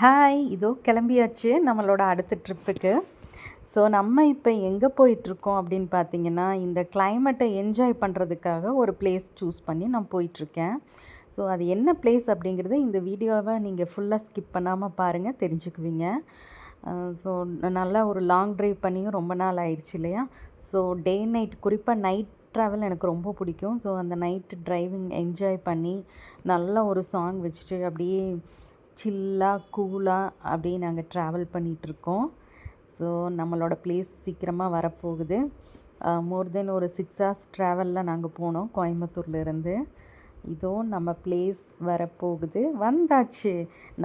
Hi! இதோ கிளம்பியாச்சு நம்மளோட அடுத்த ட்ரிப்புக்கு. ஸோ நம்ம இப்போ எங்கே போயிட்டுருக்கோம் அப்படின்னு பார்த்தீங்கன்னா, இந்த கிளைமேட்டை என்ஜாய் பண்ணுறதுக்காக ஒரு பிளேஸ் சூஸ் பண்ணி நான் போயிட்டுருக்கேன். ஸோ அது என்ன பிளேஸ் அப்படிங்கிறது இந்த வீடியோவை நீங்கள் ஃபுல்லாக ஸ்கிப் பண்ணாமல் பாருங்கள், தெரிஞ்சுக்குவீங்க. ஸோ நல்லா ஒரு லாங் ட்ரைவ் பண்ணியும் ரொம்ப நாள் ஆயிடுச்சு இல்லையா? ஸோ டே நைட் குறிப்பாக நைட் ட்ராவல் எனக்கு ரொம்ப பிடிக்கும். ஸோ அந்த நைட்டு டிரைவிங் என்ஜாய் பண்ணி நல்ல ஒரு சாங் வச்சுட்டு அப்படியே சில்லாக கூலாக அப்படியே நாங்கள் ட்ராவல் பண்ணிகிட்ருக்கோம். ஸோ நம்மளோட பிளேஸ் சீக்கிரமாக வரப்போகுது. மோர் தென் ஒரு 6 ஹவர்ஸ் ட்ராவலில் நாங்கள் போனோம் கோயம்புத்தூர்லேருந்து. இதோ நம்ம பிளேஸ் வரப்போகுது. வந்தாச்சு.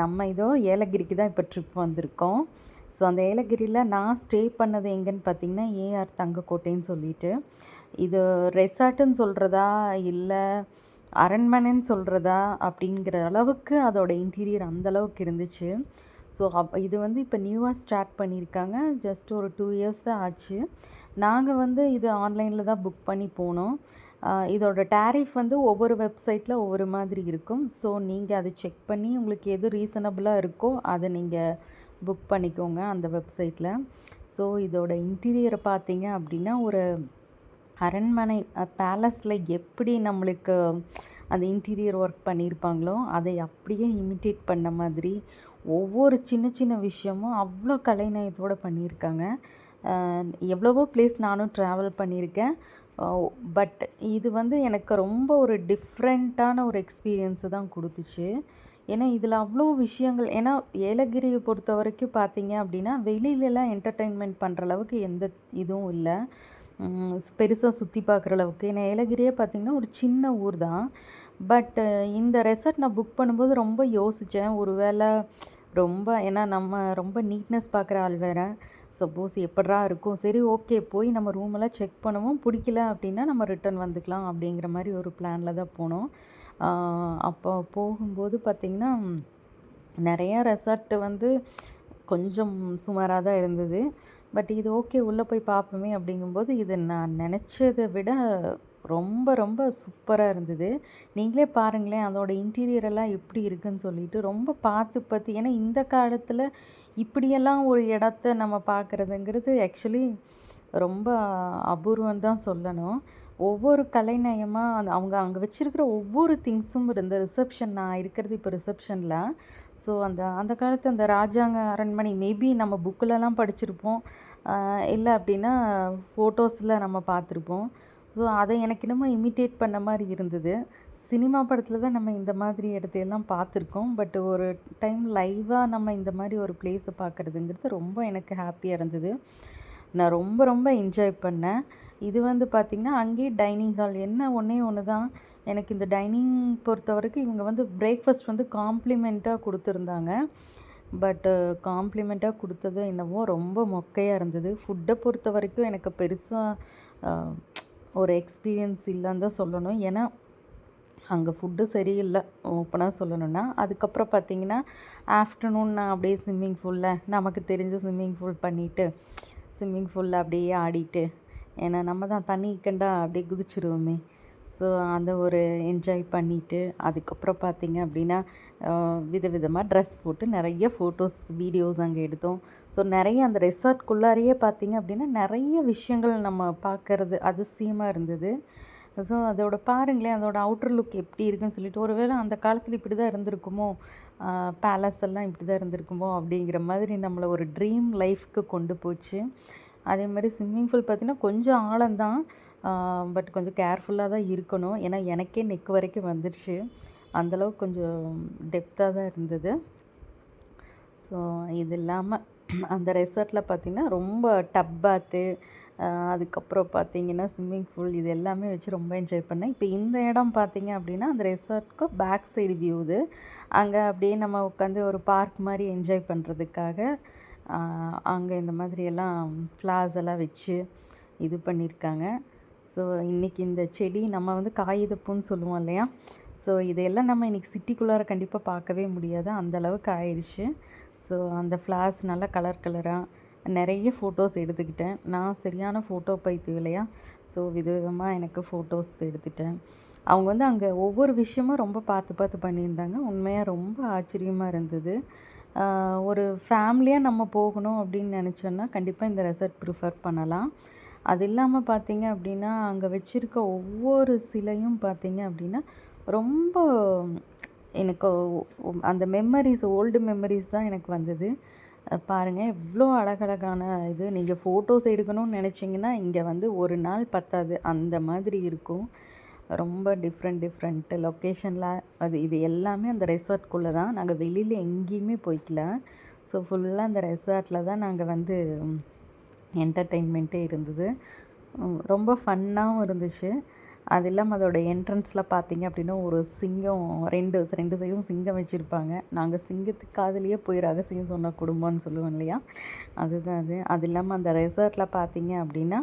நம்ம இதோ ஏலகிரிக்கு தான் இப்போ ட்ரிப் வந்திருக்கோம். ஸோ அந்த ஏலகிரியில் நான் ஸ்டே பண்ணது எங்கேன்னு பார்த்தீங்கன்னா, ஏஆர் தங்கக்கோட்டைன்னு சொல்லிட்டு. இது ரெசார்ட்டுன்னு சொல்கிறதா இல்லை அரண்மனைன்னு சொல்கிறதா அப்படிங்கிற அளவுக்கு அதோட இன்டீரியர் அந்தளவுக்கு இருந்துச்சு. ஸோ இது வந்து இப்போ நியூவாக ஸ்டார்ட் பண்ணியிருக்காங்க. ஜஸ்ட் ஒரு 2 இயர்ஸ் தான் ஆச்சு. நாங்கள் வந்து இது ஆன்லைனில் தான் புக் பண்ணி போனோம். இதோட டேரிஃப் வந்து ஒவ்வொரு வெப்சைட்டில் ஒவ்வொரு மாதிரி இருக்கும். ஸோ நீங்கள் அதை செக் பண்ணி உங்களுக்கு எது ரீசனபிளாக இருக்கோ அதை நீங்கள் புக் பண்ணிக்கோங்க அந்த வெப்சைட்டில். ஸோ இதோட இன்டீரியரை பார்த்தீங்க அப்படின்னா, ஒரு அரண்மனை பேலஸில் எப்படி நம்மளுக்கு அந்த இன்டீரியர் ஒர்க் பண்ணியிருப்பாங்களோ அதை அப்படியே இமிட்டேட் பண்ண மாதிரி ஒவ்வொரு சின்ன சின்ன விஷயமும் அவ்வளோ கலைநயத்தோடு பண்ணியிருக்காங்க. எவ்வளவோ பிளேஸ் நானும் ட்ராவல் பண்ணியிருக்கேன். பட் இது வந்து எனக்கு ரொம்ப ஒரு டிஃப்ரெண்ட்டான ஒரு எக்ஸ்பீரியன்ஸு தான் கொடுத்துச்சு. ஏன்னா இதில் அவ்வளோ விஷயங்கள், ஏன்னா ஏலகிரியை பொறுத்த வரைக்கும் பார்த்தீங்க அப்படின்னா வெளியிலலாம் என்டர்டெயின்மெண்ட் பண்ணுற அளவுக்கு எந்த இதுவும் இல்லை, பெருசாக சுற்றி பார்க்குற அளவுக்கு. ஏன்னா ஏலகிரியே பார்த்திங்கன்னா ஒரு சின்ன ஊர் தான். பட் இந்த ரெசார்ட் நான் புக் பண்ணும்போது ரொம்ப யோசித்தேன். ஒரு வேளை ரொம்ப, ஏன்னா நம்ம ரொம்ப நீட்னஸ் பார்க்குற ஆள் வேறு. சப்போஸ் எப்பட்றா இருக்கும், சரி ஓகே போய் நம்ம ரூமெல்லாம் செக் பண்ணுவோம், பிடிக்கல அப்படின்னா நம்ம ரிட்டன் வந்துக்கலாம் அப்படிங்கிற மாதிரி ஒரு பிளானில் தான் போனோம். அப்போ போகும்போது பார்த்திங்கன்னா நிறையா ரெசார்ட்டு வந்து கொஞ்சம் சுமாராக தான் இருந்தது. பட் இது ஓகே உள்ளே போய் பார்ப்போமே அப்படிங்கும்போது இது நான் நினச்சதை விட ரொம்ப ரொம்ப சூப்பராக இருந்தது. நீங்களே பாருங்களேன் அதோட இன்டீரியரெல்லாம் எப்படி இருக்குதுன்னு சொல்லிட்டு ரொம்ப பார்த்து ஏன்னா இந்த காலத்தில் இப்படியெல்லாம் ஒரு இடத்த நம்ம பார்க்குறதுங்கிறது ஆக்சுவலி ரொம்ப அபூர்வம் தான் சொல்லணும். ஒவ்வொரு கலைநயமாக அவங்க அங்கே வச்சுருக்கிற ஒவ்வொரு திங்ஸும் இருந்த ரிசப்ஷன், நான் இருக்கிறது இப்போ ரிசப்ஷனில். ஸோ அந்த காலத்து அந்த ராஜாங்க அரண்மனை மேபி நம்ம புக்கிலலாம் படிச்சிருப்போம், இல்லை அப்படின்னா ஃபோட்டோஸில் நம்ம பார்த்துருப்போம். ஸோ அதை எனக்கு என்னமோ இமிட்டேட் பண்ண மாதிரி இருந்தது. சினிமா படத்தில் தான் நம்ம இந்த மாதிரி இடத்தையெல்லாம் பார்த்துருக்கோம். பட் ஒரு டைம் லைவாக நம்ம இந்த மாதிரி ஒரு பிளேஸை பார்க்குறதுங்கிறது ரொம்ப எனக்கு ஹாப்பியாக இருந்தது. நான் ரொம்ப ரொம்ப என்ஜாய் பண்ணேன். இது வந்து பார்த்திங்கன்னா அங்கேயே டைனிங் ஹால், என்ன ஒன்றே ஒன்று தான் எனக்கு இந்த டைனிங் பொறுத்த வரைக்கும் இவங்க வந்து பிரேக்ஃபாஸ்ட் வந்து காம்ப்ளிமெண்ட்டாக கொடுத்துருந்தாங்க. பட்டு காம்ப்ளிமெண்ட்டாக கொடுத்தது என்னவோ ரொம்ப மொக்கையாக இருந்தது. ஃபுட்டை பொறுத்த வரைக்கும் எனக்கு பெருசாக ஒரு எக்ஸ்பீரியன்ஸ் இல்லைன்னு தான் சொல்லணும். ஏன்னா அங்கே ஃபுட்டு சரியில்லை ஓப்பனாக சொல்லணுன்னா. அதுக்கப்புறம் பார்த்திங்கன்னா ஆஃப்டர்நூன் நான் அப்படியே ஸ்விம்மிங் பூலில் நமக்கு தெரிஞ்ச ஸ்விம்மிங் பூல் பண்ணிவிட்டு ஸ்விம்மிங் பூலில் அப்படியே ஆடிட்டு, ஏன்னா நம்ம தான் தண்ணி கண்டா அப்படியே குதிச்சிருவோமே. ஸோ அந்த ஒரு என்ஜாய் பண்ணிவிட்டு அதுக்கப்புறம் பார்த்திங்க அப்படின்னா விதவிதமாக ட்ரெஸ் போட்டு நிறைய ஃபோட்டோஸ் வீடியோஸ் அங்கே எடுத்தோம். ஸோ நிறைய அந்த ரெசார்ட்குள்ளாரையே பார்த்திங்க அப்படின்னா நிறைய விஷயங்கள் நம்ம பார்க்குறது அதிசயமாக இருந்தது. ஸோ அதோட பாருங்களேன் அதோட அவுட்டர் லுக் எப்படி இருக்குன்னு சொல்லிட்டு, ஒருவேளை அந்த காலத்தில் இப்படி தான் இருந்திருக்குமோ, பேலஸ் எல்லாம் இப்படி தான் இருந்திருக்குமோ அப்படிங்கிற மாதிரி நம்மளை ஒரு ட்ரீம் லைஃப்க்கு கொண்டு போச்சு. அதே மாதிரி ஸ்விம்மிங் பூல் பார்த்திங்கன்னா கொஞ்சம் ஆழம்தான், பட் கொஞ்சம் கேர்ஃபுல்லாக தான் இருக்கணும். ஏன்னா எனக்கே நெக் வரைக்கும் வந்துடுச்சு, அந்தளவுக்கு கொஞ்சம் டெப்த்தாக தான் இருந்தது. ஸோ இது இல்லாமல் அந்த ரெசார்ட்டில் பார்த்திங்கன்னா ரொம்ப டப் பாத்து, அதுக்கப்புறம் பார்த்திங்கன்னா ஸ்விம்மிங் பூல், இது எல்லாமே வச்சு ரொம்ப என்ஜாய் பண்ணேன். இப்போ இந்த இடம் பார்த்திங்க அப்படின்னா அந்த ரெசார்ட்க்கு பேக் சைடு வியூ இது. அங்கே அப்படியே நம்ம உட்காந்து ஒரு பார்க் மாதிரி என்ஜாய் பண்ணுறதுக்காக அங்கே இந்த மாதிரியெல்லாம் ஃப்ளார்ஸ் எல்லாம் வச்சு இது பண்ணியிருக்காங்க. ஸோ இன்றைக்கி இந்த செடி நம்ம வந்து காகிதப்பூன்னு சொல்லுவோம் இல்லையா, ஸோ இதையெல்லாம் நம்ம இன்றைக்கி சிட்டிக்குள்ளார கண்டிப்பாக பார்க்கவே முடியாது, அந்தளவுக்கு ஆயிடுச்சு. ஸோ அந்த ஃப்ளார்ஸ் நல்லா கலர் கலராக நிறைய ஃபோட்டோஸ் எடுத்துக்கிட்டேன். நான் சரியான ஃபோட்டோ பைத்தியம் இல்லையா, ஸோ விதவிதமாக எனக்கு ஃபோட்டோஸ் எடுத்துட்டேன். அவங்க வந்து அங்கே ஒவ்வொரு விஷயமும் ரொம்ப பார்த்து பார்த்து பண்ணியிருந்தாங்க. உண்மையாக ரொம்ப ஆச்சரியமாக இருந்தது. ஒரு ஃபேமிலியாக நம்ம போகணும் அப்படின்னு நினச்சோன்னா கண்டிப்பாக இந்த ரெசார்ட் ப்ரிஃபர் பண்ணலாம். அது இல்லாமல் பார்த்தீங்க அப்படின்னா, அங்கே வச்சிருக்க ஒவ்வொரு சிலையும் பார்த்தீங்க அப்படின்னா, ரொம்ப எனக்கு அந்த மெமரீஸ் ஓல்டு மெமரீஸ் தான் எனக்கு வந்தது. பாருங்கள் எவ்வளோ அழகழகான இது. நீங்கள் ஃபோட்டோஸ் எடுக்கணும்னு நினச்சிங்கன்னா, இங்கே வந்து ஒரு நாள் பத்தாது. அந்த மாதிரி இருக்கும். ரொம்ப டிஃப்ரெண்ட் லொக்கேஷனில் இது எல்லாமே அந்த ரெசார்ட்குள்ளே தான். நாங்கள் வெளியில் எங்கேயுமே போய்க்கல. ஸோ ஃபுல்லாக அந்த ரெசார்ட்டில் தான் நாங்கள் வந்து என்டர்டெயின்மெண்ட்டே இருந்தது. ரொம்ப ஃபன்னாகவும் இருந்துச்சு. அது இல்லாமல் அதோட என்ட்ரன்ஸில் பார்த்தீங்க அப்படின்னா ஒரு சிங்கம், ரெண்டு சைடும் சிங்கம் வச்சுருப்பாங்க. நாங்கள் சிங்கத்துக்கு காதுலேயே போய் ரகசியம் சொன்ன குடும்பம்னு சொல்லுவோம் இல்லையா, அதுதான் அது. அது இல்லாமல் அந்த ரெசார்ட்டில் பார்த்தீங்க அப்படின்னா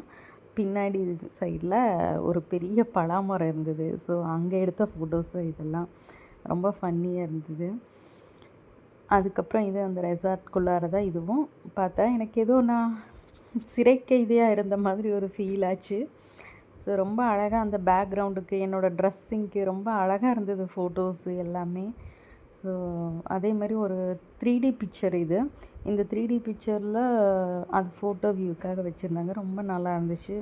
பின்னாடி சைடில் ஒரு பெரிய பலாமரம் இருந்தது. ஸோ அங்கே எடுத்த ஃபோட்டோஸ் தான் இதெல்லாம். ரொம்ப ஃபன்னியாக இருந்தது. அதுக்கப்புறம் இது அந்த ரெசார்ட்குள்ளார தான் இதுவும். பார்த்தா எனக்கு ஏதோ நான் சிறை கைதியாக இருந்த மாதிரி ஒரு ஃபீல் ஆச்சு. ஸோ ரொம்ப அழகாக அந்த பேக்ரவுண்டுக்கு என்னோடய ட்ரெஸ்ஸிங்க்கு ரொம்ப அழகாக இருந்தது ஃபோட்டோஸு எல்லாமே. ஸோ அதே மாதிரி ஒரு 3D பிக்சர் இது. இந்த 3D பிக்சரில் அது ஃபோட்டோ வியூக்காக வச்சுருந்தாங்க. ரொம்ப நல்லா இருந்துச்சு.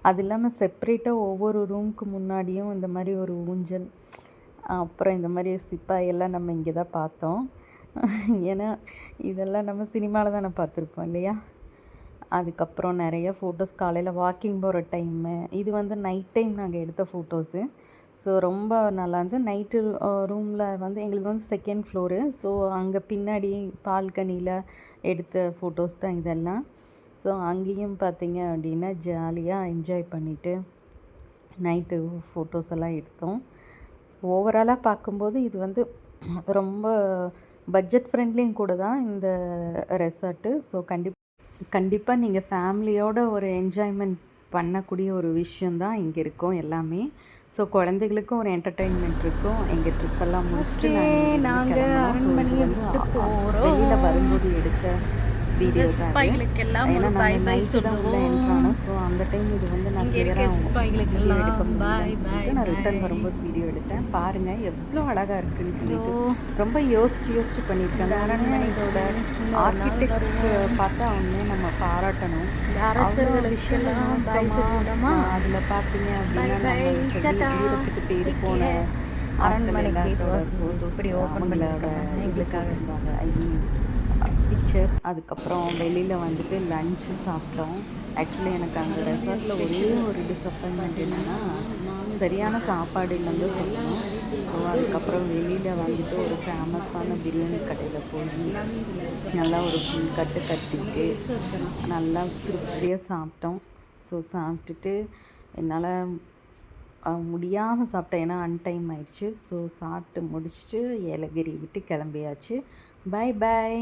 அது இல்லாமல் செப்ரேட்டாக ஒவ்வொரு ரூமுக்கு முன்னாடியும் இந்த மாதிரி ஒரு ஊஞ்சல், அப்புறம் இந்த மாதிரி சிப்பாய் எல்லாம் நம்ம இங்கே தான் பார்த்தோம். ஏன்னா இதெல்லாம் நம்ம சினிமாவில் தானே பார்த்துருப்போம் இல்லையா. அதுக்கப்புறம் நிறைய ஃபோட்டோஸ் காலையில் வாக்கிங் போகிற டைமு. இது வந்து நைட் டைம் நாங்கள் எடுத்த ஃபோட்டோஸு. ஸோ ரொம்ப நல்லாயிருந்து. நைட்டு ரூமில் வந்து எங்களுக்கு வந்து 2nd ஃப்ளோரு. ஸோ அங்கே பின்னாடி பால்கனியில் எடுத்த ஃபோட்டோஸ் தான் இதெல்லாம். ஸோ அங்கேயும் பார்த்தீங்க அப்படின்னா ஜாலியாக என்ஜாய் பண்ணிவிட்டு நைட்டு ஃபோட்டோஸ் எல்லாம் எடுத்தோம். ஓவராலாக பார்க்கும்போது இது வந்து ரொம்ப பட்ஜெட் ஃப்ரெண்ட்லியும் கூட தான் இந்த ரெசார்ட்டு. ஸோ கண்டிப்பாக நீங்கள் ஃபேமிலியோட ஒரு என்ஜாய்மெண்ட் பண்ணக்கூடிய ஒரு விஷயந்தான் இங்கே இருக்கும் எல்லாமே. ஸோ குழந்தைகளுக்கும் ஒரு என்டர்டெயின்மெண்ட் இருக்கும். எங்கள் ட்ரிப்பெல்லாம் முடிச்சுட்டு நாங்கள் அரண்மனையை விட்டு போகிறோம். வெளியில் வரும்போது எடுத்த வீடியோ தான். ஏன்னா நாங்கள் நைட்டு தான் உள்ள என்ட்ரானோம். ஸோ அந்த டைம் இது வந்து நான் கிளியராக வீடியோ எடுக்க முடியலன்னு சொல்லிட்டு நான் ரிட்டர்ன் வரும்போது வீடியோ எடுத்தேன். பாருங்கள் எவ்வளோ அழகாக இருக்குதுன்னு சொல்லிட்டு ரொம்ப யோசிச்சு பண்ணியிருக்காங்க. அரண்மனையோட ஆர்கிடெக்ட் பார்த்தா அவங்க நம்ம பாராட்டணும். அரசர்கள் விஷயம்லாம் அதில் பார்த்தீங்க அப்படின்னா வீரத்துக்கு பேர் போன அரண்மனைக்கு அவங்களோட எங்களுக்காக இருந்தாங்க. பிக்சர். அதுக்கப்புறம் வெளியில் வந்துட்டு லன்ச்சு சாப்பிட்டோம். ஆக்சுவலி எனக்கு அந்த ரெசார்ட்டில் ஒரே ஒரு டிசப்பாயின்மெண்ட் என்னென்னா சரியான சாப்பாடு இல்லைன்னு தான் சொல்லணும். ஸோ அதுக்கப்புறம் வெளியில் வந்துட்டு ஒரு ஃபேமஸான பிரியாணி கடையில் போய் நல்லா ஒரு ஃபுல் கட்டிட்டு நல்லா திருப்தியாக சாப்பிட்டோம். ஸோ சாப்பிட்டுட்டு என்னால் முடியாமல் சாப்பிட்டேன். ஏன்னா அன்டைம் ஆயிடுச்சு. ஸோ சாப்பிட்டு முடிச்சுட்டு ஏலகிரி விட்டு கிளம்பியாச்சு. பாய்.